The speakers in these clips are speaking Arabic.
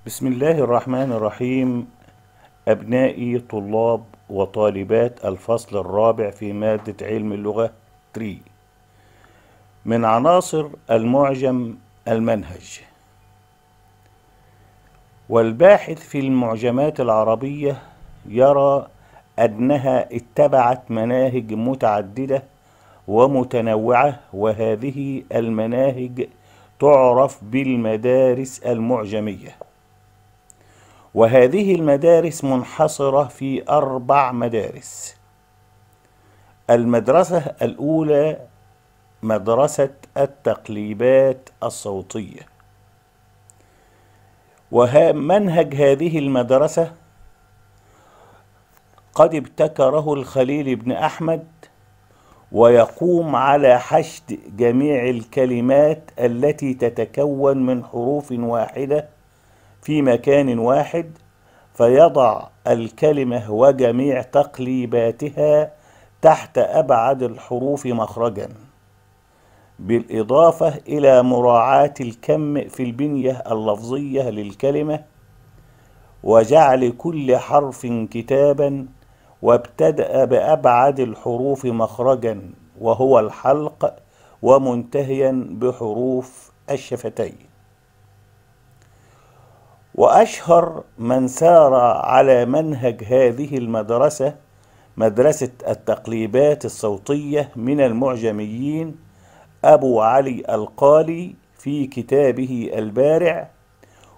بسم الله الرحمن الرحيم. أبنائي طلاب وطالبات الفصل الرابع في مادة علم اللغة 3. من عناصر المعجم المنهج. والباحث في المعجمات العربية يرى أنها اتبعت مناهج متعددة ومتنوعة، وهذه المناهج تعرف بالمدارس المعجمية. وهذه المدارس منحصرة في 4 مدارس. المدرسة الأولى مدرسة التقليبات الصوتية، ومنهج هذه المدرسة قد ابتكره الخليل بن أحمد، ويقوم على حشد جميع الكلمات التي تتكون من حروف واحدة في مكان واحد، فيضع الكلمة وجميع تقليباتها تحت أبعد الحروف مخرجا، بالإضافة إلى مراعاة الكم في البنية اللفظية للكلمة، وجعل كل حرف كتابا، وابتدأ بأبعد الحروف مخرجا وهو الحلق، ومنتهيا بحروف الشفتين. وأشهر من سار على منهج هذه المدرسة مدرسة التقليبات الصوتية من المعجميين أبو علي القالي في كتابه البارع،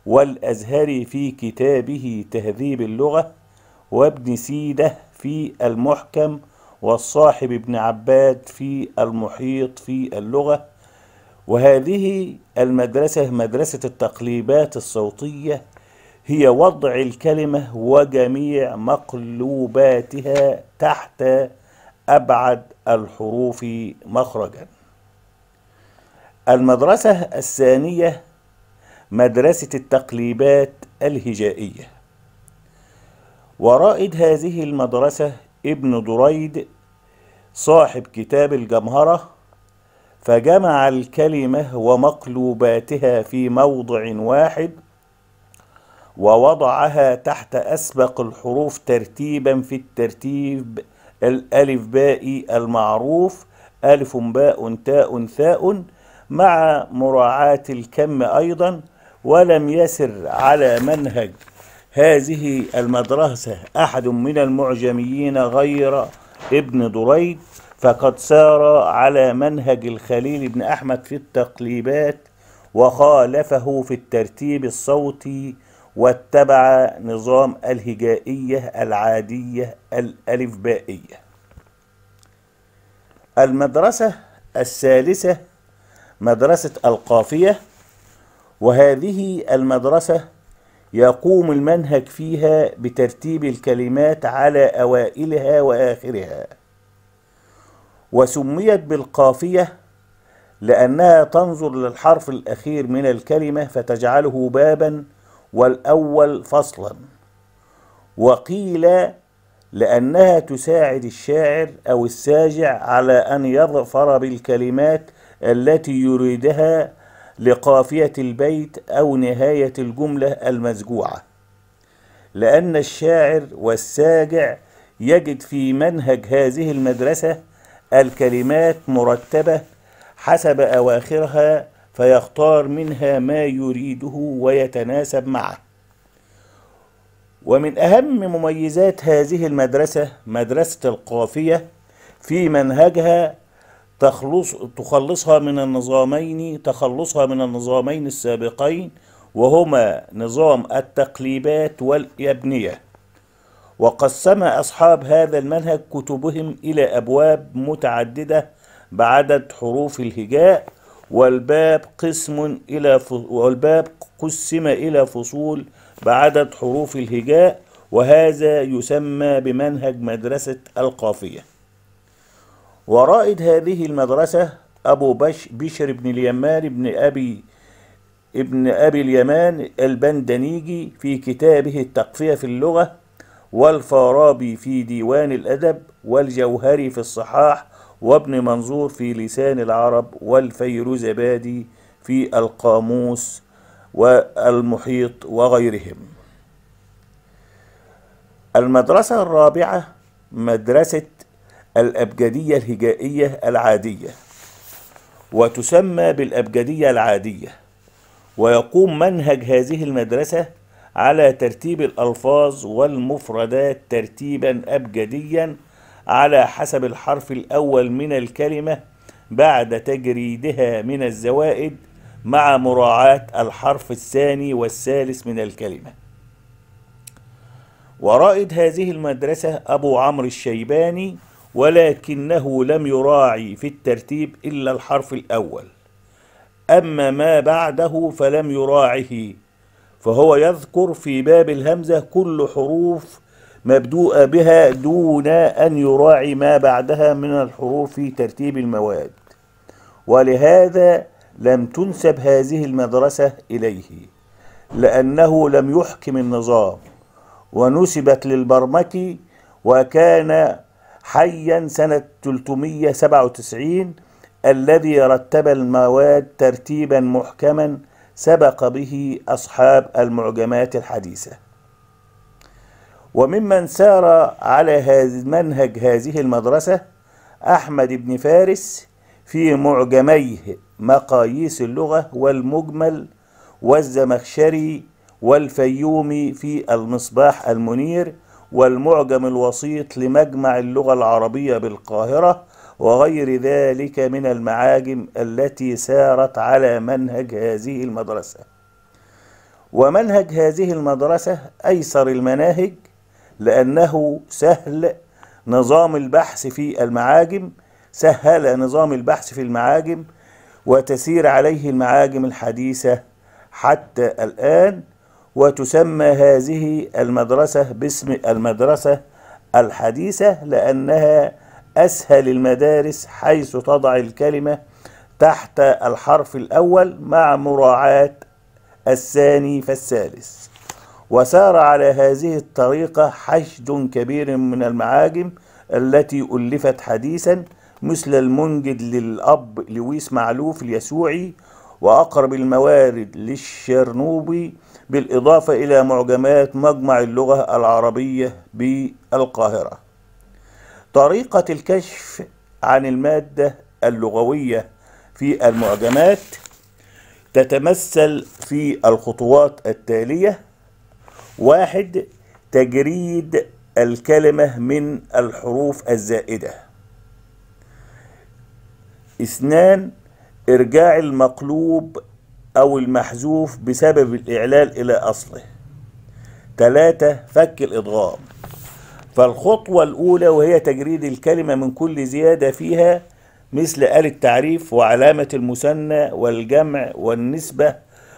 والأزهري في كتابه تهذيب اللغة، وابن سيدة في المحكم، والصاحب ابن عباد في المحيط في اللغة. وهذه المدرسة مدرسة التقليبات الصوتية هي وضع الكلمة وجميع مقلوباتها تحت أبعد الحروف مخرجا. المدرسة الثانية مدرسة التقليبات الهجائية، ورائد هذه المدرسة ابن دريد صاحب كتاب الجمهرة، فجمع الكلمة ومقلوباتها في موضع واحد، ووضعها تحت أسبق الحروف ترتيبا في الترتيب الألف باء المعروف، ألف باء تاء ثاء، مع مراعاة الكم أيضا. ولم يسر على منهج هذه المدرسة أحد من المعجميين غير ابن دريد، فقد سار على منهج الخليل بن أحمد في التقليبات، وخالفه في الترتيب الصوتي، واتبع نظام الهجائية العادية الألفبائية. المدرسة الثالثة مدرسة القافية، وهذه المدرسة يقوم المنهج فيها بترتيب الكلمات على أوائلها وآخرها، وسميت بالقافية لأنها تنظر للحرف الأخير من الكلمة فتجعله بابا والأول فصلا، وقيل لأنها تساعد الشاعر أو الساجع على أن يظفر بالكلمات التي يريدها لقافية البيت أو نهاية الجملة المسجوعة، لأن الشاعر والساجع يجد في منهج هذه المدرسة الكلمات مرتبة حسب أواخرها، فيختار منها ما يريده ويتناسب معه. ومن أهم مميزات هذه المدرسة مدرسة القافية في منهجها تخلصها من النظامين السابقين، وهما نظام التقليبات واليبنية. وقسم أصحاب هذا المنهج كتبهم إلى أبواب متعددة بعدد حروف الهجاء، والباب قسم إلى فصول بعدد حروف الهجاء، وهذا يسمى بمنهج مدرسة القافية. ورائد هذه المدرسة أبو بشر بن اليمان ابن أبي اليمان البندنيجي في كتابه التقفية في اللغة، والفارابي في ديوان الأدب، والجوهري في الصحاح، وابن منظور في لسان العرب، والفيروزبادي في القاموس، والمحيط وغيرهم. المدرسة الرابعة مدرسة الأبجدية الهجائية العادية، وتسمى بالأبجدية العادية. ويقوم منهج هذه المدرسة على ترتيب الألفاظ والمفردات ترتيبا أبجديا على حسب الحرف الأول من الكلمة بعد تجريدها من الزوائد مع مراعاة الحرف الثاني والثالث من الكلمة. ورائد هذه المدرسة أبو عمرو الشيباني، ولكنه لم يراعي في الترتيب إلا الحرف الأول، أما ما بعده فلم يراعه، فهو يذكر في باب الهمزة كل حروف مبدوءة بها دون أن يراعي ما بعدها من الحروف في ترتيب المواد، ولهذا لم تنسب هذه المدرسة إليه، لأنه لم يحكم النظام، ونسبت للبرمكي، وكان حيا سنة 397 الذي رتب المواد ترتيبا محكما سبق به أصحاب المعجمات الحديثة. وممن سار على منهج هذه المدرسة أحمد بن فارس في معجميه مقاييس اللغة والمجمل، والزمخشري والفيومي في المصباح المنير، والمعجم الوسيط لمجمع اللغة العربية بالقاهرة، وغير ذلك من المعاجم التي سارت على منهج هذه المدرسة. ومنهج هذه المدرسة أيسر المناهج، لأنه سهل نظام البحث في المعاجم، سهل نظام البحث في المعاجم، وتسير عليه المعاجم الحديثة حتى الآن. وتسمى هذه المدرسة باسم المدرسة الحديثة، لأنها أسهل المدارس، حيث تضع الكلمة تحت الحرف الأول مع مراعاة الثاني فالثالث. وسار على هذه الطريقة حشد كبير من المعاجم التي ألفت حديثا، مثل المنجد للأب لويس معلوف اليسوعي، وأقرب الموارد للشرنوبي، بالإضافة إلى معجمات مجمع اللغة العربية بالقاهرة. طريقة الكشف عن المادة اللغوية في المعجمات تتمثل في الخطوات التالية: 1. تجريد الكلمة من الحروف الزائدة. 2. إرجاع المقلوب أو المحذوف بسبب الإعلال إلى أصله. 3. فك الإدغام. فالخطوة الأولى وهي تجريد الكلمة من كل زيادة فيها، مثل آل التعريف وعلامة المثنى والجمع والنسبة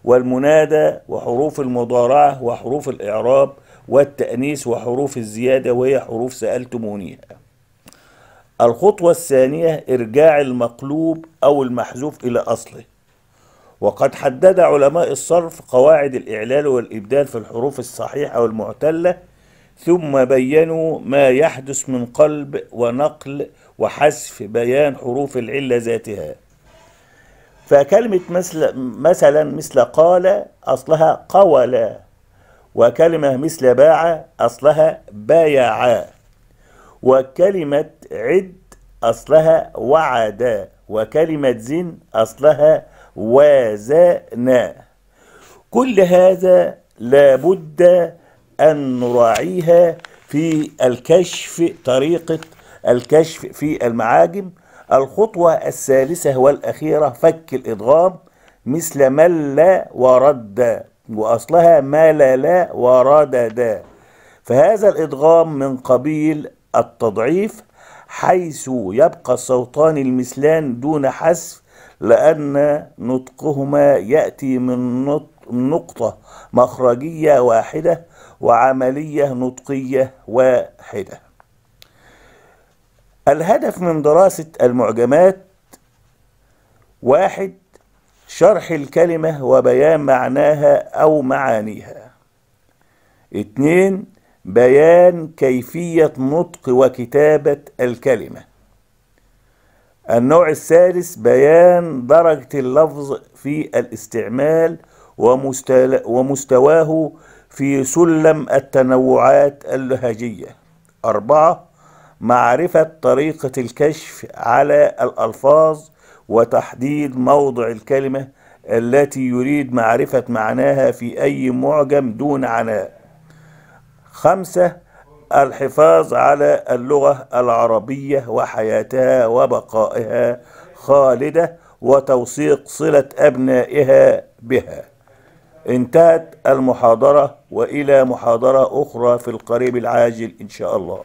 والمنادى وحروف المضارعة وحروف الإعراب والتأنيث وحروف الزيادة وهي حروف سألتمونيها. الخطوة الثانية إرجاع المقلوب أو المحذوف إلى أصله. وقد حدد علماء الصرف قواعد الإعلال والإبدال في الحروف الصحيحة والمعتلة، ثم بينوا ما يحدث من قلب ونقل وحذف بيان حروف العلة ذاتها. فكلمة مثل قال أصلها قولا، وكلمة مثل باع أصلها بايعا، وكلمة عد أصلها وعدا، وكلمة زن أصلها وازنا. كل هذا لابد أن نراعيها في الكشف، طريقة الكشف في المعاجم. الخطوة الثالثة والأخيرة فك الإدغام، مثل مل ورد، وأصلها ملل وردد. فهذا الإدغام من قبيل التضعيف، حيث يبقى الصوتان المثلان دون حذف، لأن نطقهما يأتي من نقطة مخرجية واحدة وعملية نطقية واحدة. الهدف من دراسة المعجمات: 1. شرح الكلمة وبيان معناها أو معانيها. 2. بيان كيفية نطق وكتابة الكلمة. النوع الثالث بيان درجة اللفظ في الاستعمال ومستواه في سلم التنوعات اللهجية. 4. معرفة طريقة الكشف على الألفاظ وتحديد موضع الكلمة التي يريد معرفة معناها في أي معجم دون عناء. 5. الحفاظ على اللغة العربية وحياتها وبقائها خالدة وتوثيق صلة أبنائها بها. انتهت المحاضرة، وإلى محاضرة أخرى في القريب العاجل إن شاء الله.